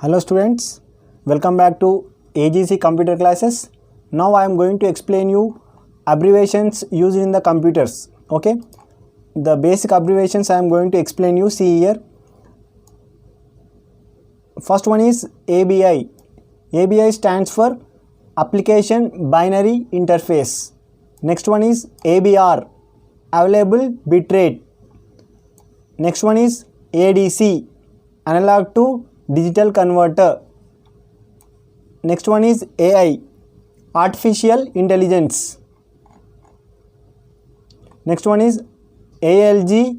Hello students, welcome back to AGC computer classes. Now I am going to explain you abbreviations used in the computers. Okay, the basic abbreviations I am going to explain you. See here. First one is ABI. ABI stands for Application Binary Interface. Next one is ABR, Available Bitrate. Next one is ADC, Analog to Digital Converter. Next one is AI, Artificial Intelligence. Next one is ALGOL,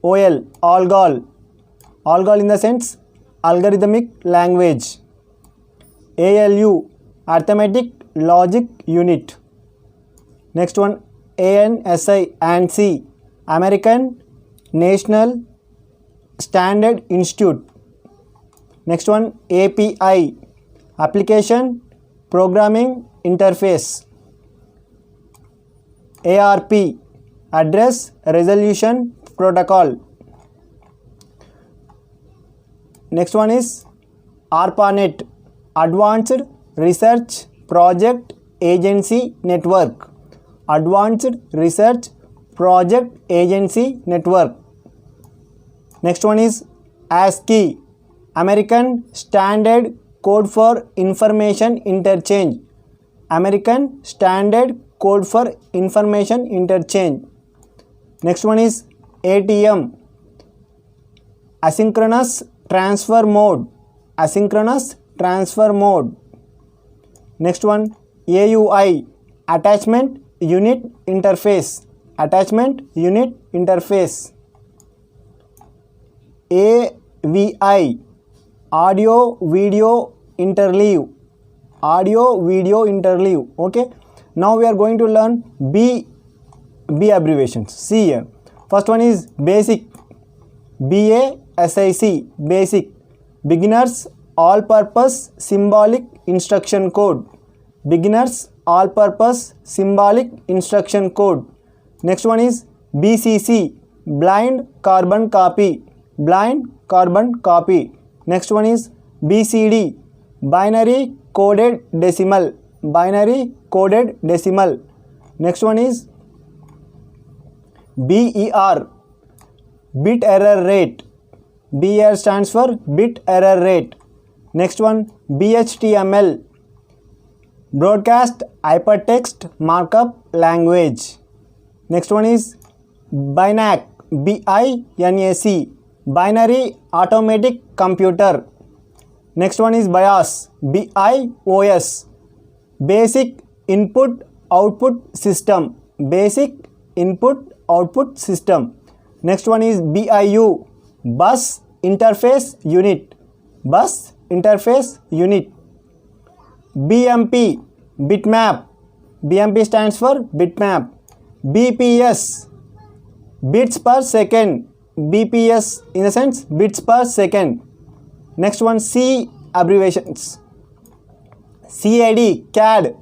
ALGOL. ALGOL in the sense Algorithmic Language. ALU, Arithmetic Logic Unit. Next one ANSI, ANSI, American National Standard Institute. Next one API, Application Programming Interface. ARP, Address Resolution Protocol. Next one is ARPANET, Advanced Research Project Agency Network. Advanced Research Project Agency Network. Next one is ASCII, American Standard Code for Information Interchange. American Standard Code for Information Interchange. Next one is ATM, Asynchronous Transfer Mode. Asynchronous Transfer Mode. Next one AUI, Attachment Unit Interface. Attachment Unit Interface. AVI, Audio Video Interleave. Audio Video Interleave. Okay, now we are going to learn B abbreviations. See here. First one is basic, BASIC, basic. Beginners All Purpose Symbolic Instruction Code. Beginners All Purpose Symbolic Instruction Code. Next one is BCC, Blind Carbon Copy. Blind Carbon Copy. Next one is BCD, Binary Coded Decimal. Binary Coded Decimal. Next one is BER, Bit Error Rate. BER stands for Bit Error Rate. Next one BHTML, Broadcast Hypertext Markup Language. Next one is BINAC, BINAC, Binary Automatic Computer. Next one is BIOS, BIOS, Basic Input Output System. Basic Input Output System. Next one is BIU, Bus Interface Unit. Bus Interface Unit. BMP, Bitmap. BMP stands for Bitmap. BPS, Bits per Second. BPS in the sense bits per second. Next one C abbreviations. CAD, CAD.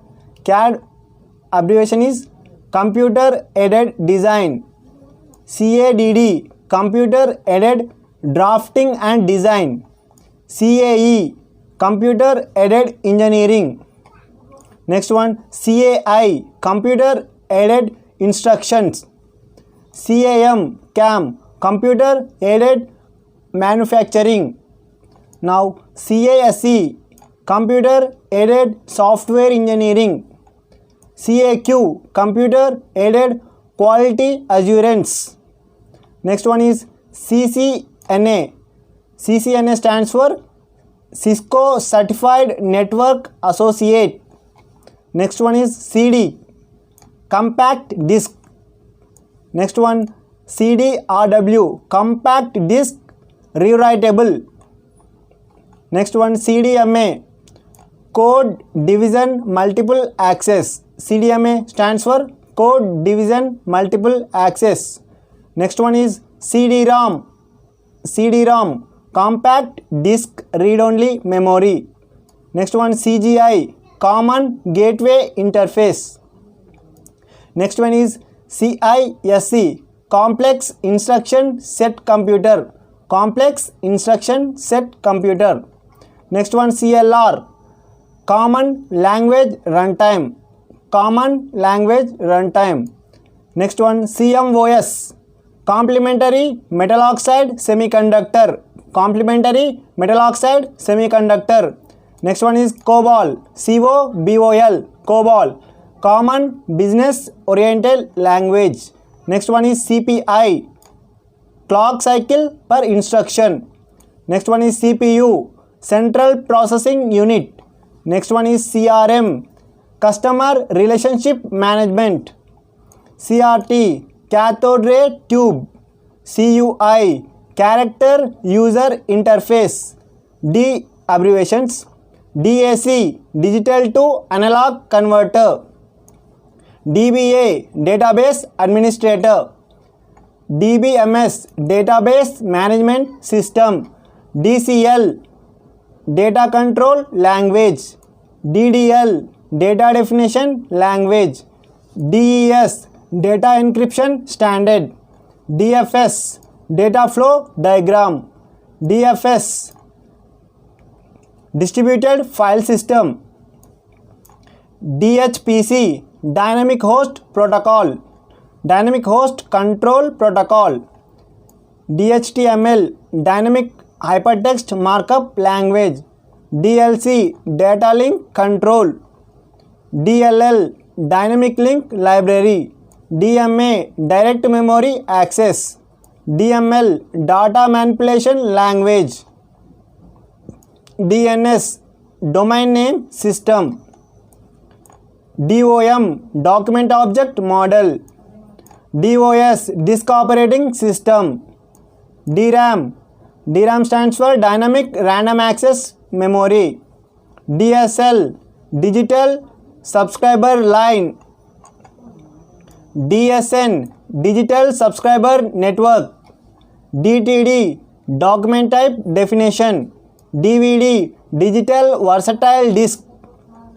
CAD abbreviation is Computer Aided Design. CADD, Computer Aided Drafting and Design. CAE, Computer Aided Engineering. Next one CAI, Computer Aided Instructions. CAM, Computer Aided Manufacturing. Now CASE, Computer Aided Software Engineering. CAQ, Computer Aided Quality Assurance. Next one is CCNA. CCNA stands for Cisco Certified Network Associate. Next one is CD, Compact Disc. Next one CDRW, Compact Disc Rewritable. Next one CDMA, Code Division Multiple Access. CDMA stands for Code Division Multiple Access. Next one is CD-ROM, CD-ROM, Compact Disc Read-Only Memory. Next one CGI, Common Gateway Interface. Next one is CISC, Complex Instruction Set Computer. Complex Instruction Set Computer. Next one, CLR, Common Language Runtime. Common Language Runtime. Next one, CMOS, Complementary Metal Oxide Semiconductor. Complementary Metal Oxide Semiconductor. Next one is COBOL, COBOL, COBOL, Common Business Oriented Language. Next one is CPI, Clock Cycle Per Instruction. Next one is CPU, Central Processing Unit. Next one is CRM, Customer Relationship Management. CRT, Cathode Ray Tube. CUI, Character User Interface. D abbreviations. DAC, Digital to Analog Converter. DBA, Database Administrator. DBMS, Database Management System. DCL, Data Control Language. DDL, Data Definition Language. DES, Data Encryption Standard. DFS, Data Flow Diagram. DFS, Distributed File System. DHPC, Dynamic Host Protocol. Dynamic Host Control Protocol. DHTML, Dynamic Hypertext Markup Language. DLC, Data Link Control. DLL, Dynamic Link Library. DMA, Direct Memory Access. DML, Data Manipulation Language. DNS, Domain Name System. DOM, Document Object Model. DOS, Disk Operating System. DRAM, DRAM stands for Dynamic Random Access Memory. DSL, Digital Subscriber Line. DSN, Digital Subscriber Network. DTD, Document Type Definition. DVD, Digital Versatile Disk.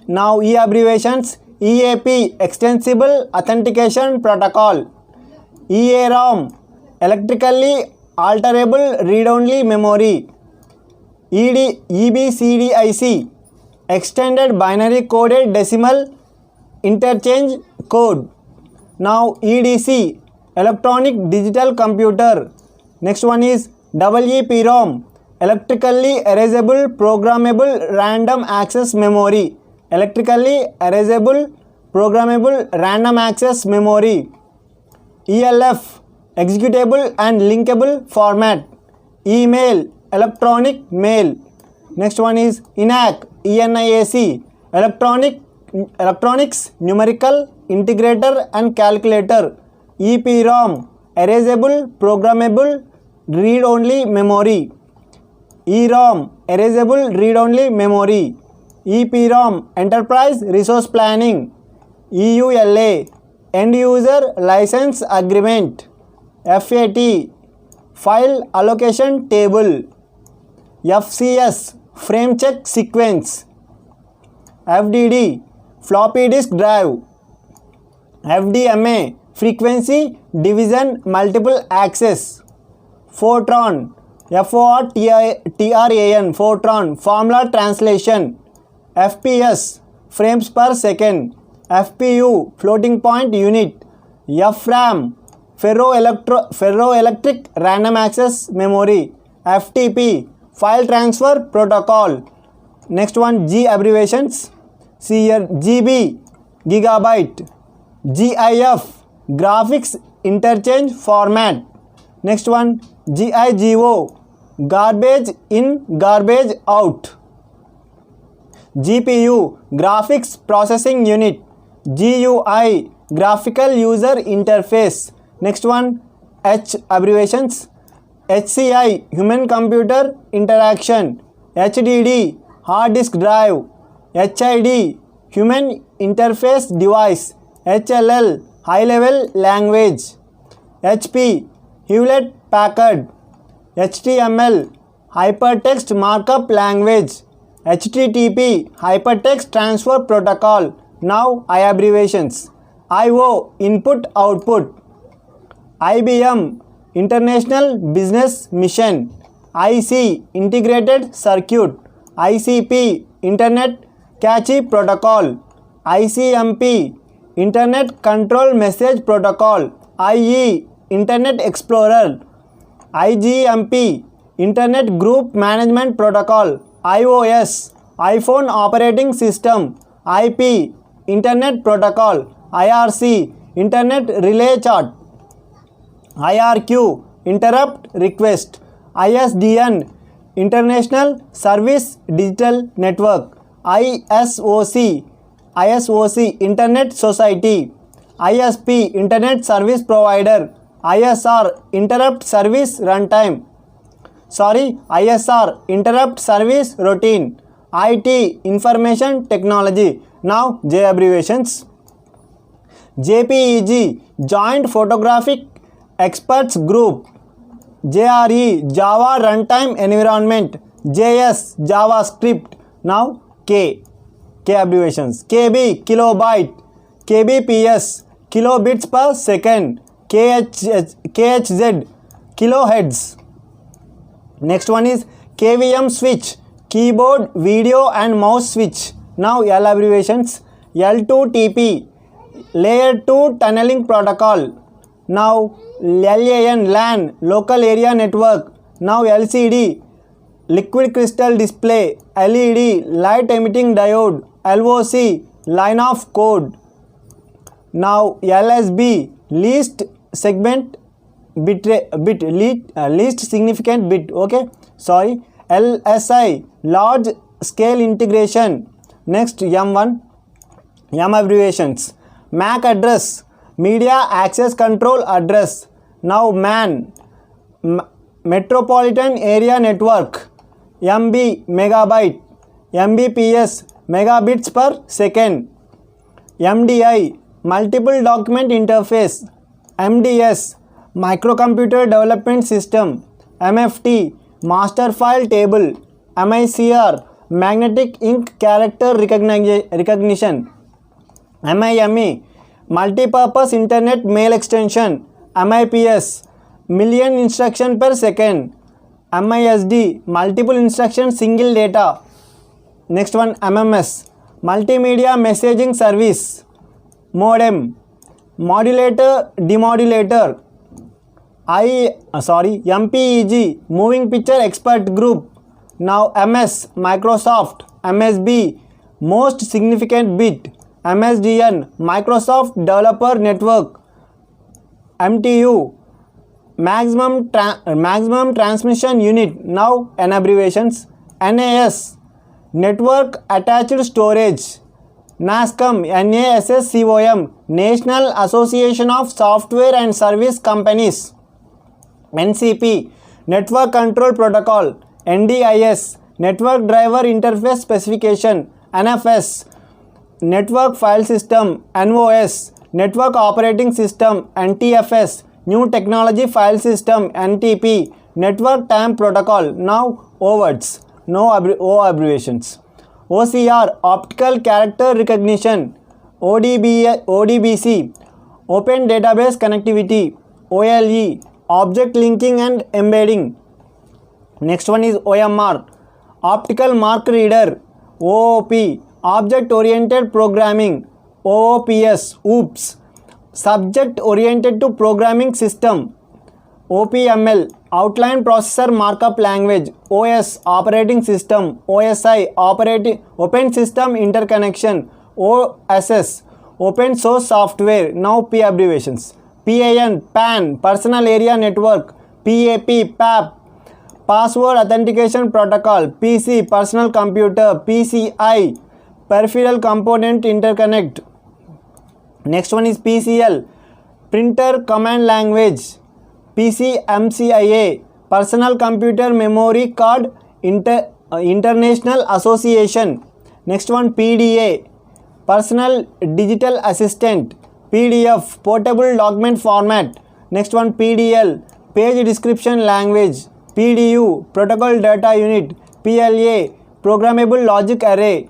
Now E abbreviations. EAP, Extensible Authentication Protocol. EAROM, Electrically Alterable Read-Only Memory. EBCDIC, Extended Binary Coded Decimal Interchange Code. Now EDC, Electronic Digital Computer. Next one is EEPROM, Electrically Erasable Programmable Random Access Memory. Electrically Erasable Programmable Random Access Memory. ELF, Executable and Linkable Format. Email, Electronic Mail. Next one is ENIAC, ENIAC, Electronics Numerical Integrator and Calculator. EPROM, Erasable Programmable Read-Only Memory. EROM, Erasable Read-Only Memory. EPROM, Enterprise Resource Planning. EULA, End User License Agreement. FAT, File Allocation Table. FCS, Frame Check Sequence. FDD, Floppy Disk Drive. FDMA, Frequency Division Multiple Access. Fortran, FORTRAN, Fortran, Formula Translation. FPS, Frames per Second. FPU, Floating Point Unit. FRAM, Ferroelectric Random Access Memory. FTP, File Transfer Protocol. Next one, G abbreviations. See here, GB, Gigabyte. GIF, Graphics Interchange Format. Next one, GIGO, Garbage In, Garbage Out. GPU, Graphics Processing Unit. GUI, Graphical User Interface. Next one, H abbreviations. HCI, Human Computer Interaction. HDD, Hard Disk Drive. HID, Human Interface Device. HLL, High Level Language. HP, Hewlett Packard. HTML, Hypertext Markup Language. HTTP, Hypertext Transfer Protocol. Now I abbreviations. IO, Input Output. IBM, International Business Mission. IC, Integrated Circuit. ICP Internet Cache Protocol, ICMP Internet Control Message Protocol, IE Internet Explorer, IGMP Internet Group Management Protocol, iOS iPhone Operating System, IP Internet Protocol, IRC Internet Relay Chat, IRQ Interrupt Request, ISDN International Service Digital Network, ISOC Internet Society, ISP Internet Service Provider, ISR Interrupt Service Runtime, ISR Interrupt Service Routine, IT Information Technology. Now J abbreviations. JPEG Joint Photographic Experts Group, JRE Java Runtime Environment, JS JavaScript. Now K abbreviations. KB Kilobyte, KBPS Kilobits per second, KHZ Kilohertz. Next one is KVM switch, keyboard, video and mouse switch. Now L abbreviations. L2TP Layer 2 Tunneling Protocol. Now LAN Local Area Network. Now LCD Liquid Crystal Display, LED Light Emitting Diode, LOC Line of Code. Now LSB Least Segment least significant bit. Okay, LSI Large Scale Integration. Next M1 M abbreviations. MAC address Media Access Control Address. Now MAN Metropolitan Area Network, MB Megabyte, MBPS Megabits per second, MDI Multiple Document Interface, MDS Microcomputer Development System, MFT Master File Table, MICR Magnetic Ink Character Recognition, MIME Multipurpose Internet Mail Extension, MIPS Million Instruction per second, MISD Multiple Instruction Single Data. Next one MMS Multimedia Messaging Service, Modem Modulator Demodulator, MPEG Moving Picture Expert Group. Now MS Microsoft MSB Most Significant Bit, MSDN Microsoft Developer Network, MTU Maximum Transmission Unit. Now N abbreviations. NAS Network Attached Storage, NASCOM NASSCOM National Association of Software and Service Companies, NCP Network Control Protocol, NDIS Network Driver Interface Specification, NFS Network File System, NOS Network Operating System, NTFS New Technology File System, NTP Network Time Protocol. Now O words, O abbreviations. OCR Optical Character Recognition, ODBC Open Database Connectivity, OLE Object Linking and Embedding. Next one is OMR Optical Mark Reader, OOP Object Oriented Programming, OOPS OOPS Subject Oriented to Programming System, OPML Outline Processor Markup Language, OS Operating System, OSI Open System Interconnection, OSS Open Source Software. Now P abbreviations. PAN PAN Personal Area Network, PAP PAP Password Authentication Protocol, PC Personal Computer, PCI Peripheral Component Interconnect. Next one is PCL Printer Command Language, PCMCIA Personal Computer Memory Card International Association. Next one PDA Personal Digital Assistant, PDF Portable Document Format. Next one PDL Page Description Language, PDU Protocol Data Unit, PLA Programmable Logic Array,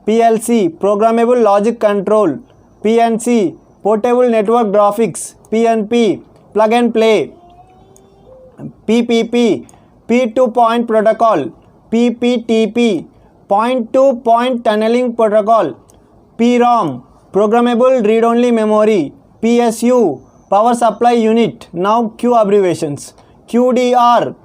PLC Programmable Logic Control, PNC Portable Network Graphics, PNP Plug and Play, PPP P2 Point Protocol, PPTP point-to-point tunneling protocol. PROM, Programmable Read-Only Memory. PSU, Power Supply Unit. Now Q abbreviations. QDR,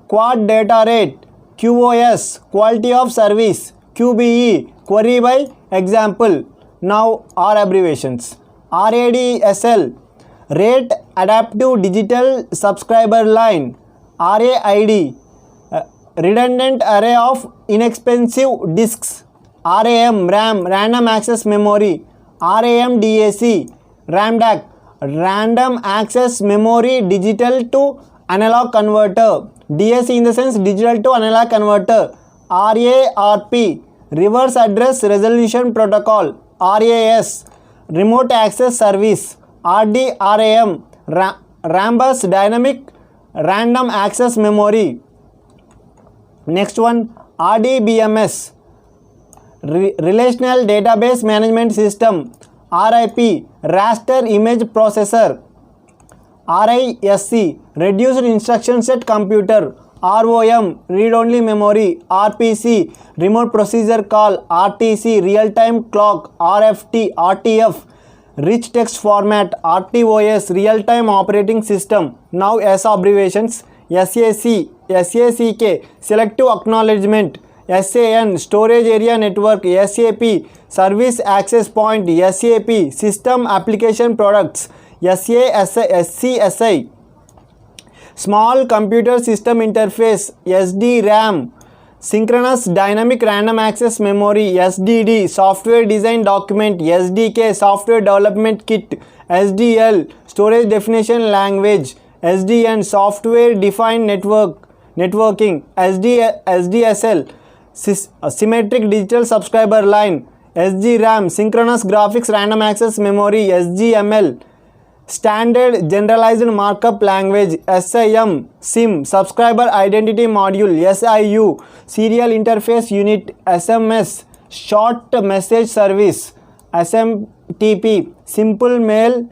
Quad Data Rate. QoS, Quality of Service. QBE, Query by Example. Now R abbreviations. RADSL, Rate Adaptive Digital Subscriber Line. RAID, Redundant Array of Inexpensive Disks. RAM, Random Access Memory. RAMDAC, RAMDAC, Random Access Memory Digital to Analog Converter. DAC in the sense Digital to Analog Converter. RARP, Reverse Address Resolution Protocol. RAS, Remote Access Service. RDRAM, Rambus Dynamic Random Access Memory. Next one, RDBMS, Relational Database Management System. RIP, Raster Image Processor. RISC, Reduced Instruction Set Computer. ROM, Read Only Memory. RPC, Remote Procedure Call. RTC, Real Time Clock. RFT, RTF, Rich Text Format. RTOS, Real Time Operating System. Now S abbreviations. SAC, SACK, Selective Acknowledgement. SAN, Storage Area Network. SAP, Service Access Point. SAP, System Application Products. SCSI, Small Computer System Interface. SDRAM, Synchronous Dynamic Random Access Memory. SDD, Software Design Document. SDK, Software Development Kit. SDL, Storage Definition Language. SDN, Software Defined Networking. SDSL, Symmetric Digital Subscriber Line. SGRAM, Synchronous Graphics Random Access Memory. SGML, Standard Generalized Markup Language. SIM, Subscriber Identity Module. SIU, Serial Interface Unit. SMS, Short Message Service. SMTP, Simple Mail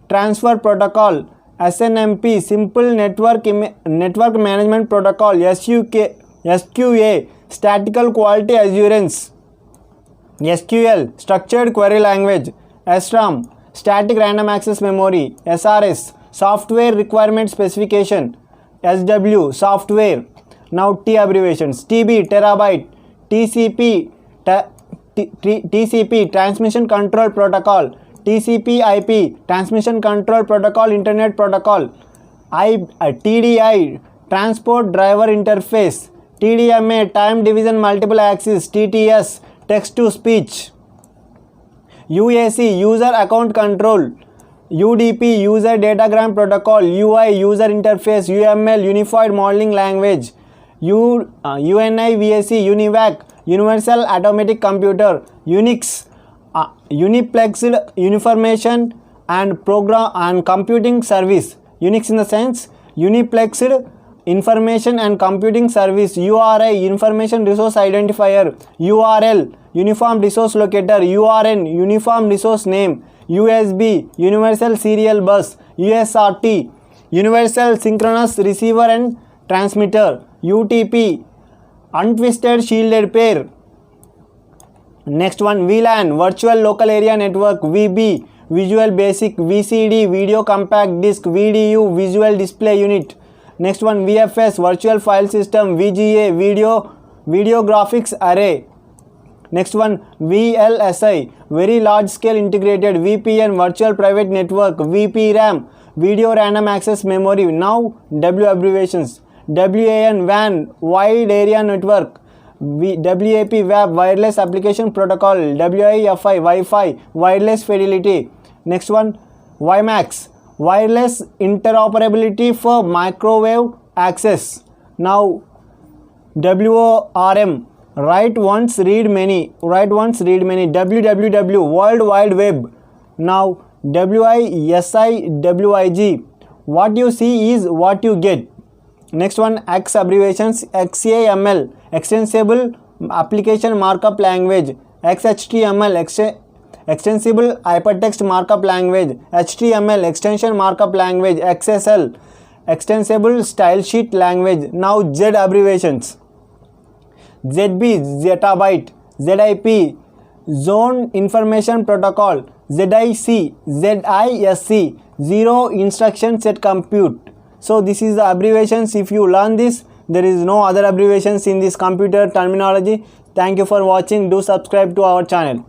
Transfer Protocol. SNMP, Simple Network Management Protocol. SQA, Statistical Quality Assurance. SQL, Structured Query Language. SRAM, Static Random Access Memory. SRS, Software Requirement Specification. SW, Software. Now T abbreviations. TB, Terabyte. TCP, Transmission Control Protocol. TCP/IP, Transmission Control Protocol, Internet Protocol. TDI, Transport Driver Interface. TDMA, Time Division Multiple Axis. TTS, Text to Speech. UAC, User Account Control. UDP, User Datagram Protocol. UI, User Interface. UML, Unified Modeling Language. UNIVAC, UNIVAC, Universal Automatic Computer. Unix, Uniplexed Information and Program and Computing Service. Unix in the sense Uniplexed Information and Computing Service. URI, Information Resource Identifier. URL, Uniform Resource Locator. URN, Uniform Resource Name. USB, Universal Serial Bus. USRT, Universal Synchronous Receiver and Transmitter. UTP, Untwisted Shielded Pair. Next one, VLAN, Virtual Local Area Network. VB, Visual Basic. VCD, Video Compact Disc. VDU, Visual Display Unit. Next one, VFS, Virtual File System. VGA, Video Graphics Array. Next one, VLSI, Very Large Scale Integrated. VPN, Virtual Private Network. VPRAM, Video Random Access Memory. Now W abbreviations. WAN, WAN, Wide Area Network. WAP, WAP, Wireless Application Protocol. WIFI, Wi-Fi, Wireless Fidelity. Next one, WiMAX, Wireless Interoperability for Microwave Access. Now WORM, Write Once, Read Many. WWW, World Wide Web. Now WISIWIG, what you see is what you get. Next one, X abbreviations. XAML, Extensible Application Markup Language. XHTML, Extensible Hypertext Markup Language. HTML, Extension Markup Language. XSL, Extensible Style Sheet Language. Now Z abbreviations. ZB zettabyte, ZIP zone information protocol, ZIC ZISC zero instruction set compute. So this is the abbreviations. If you learn this, there is no other abbreviations in this computer terminology. Thank you for watching. Do subscribe to our channel.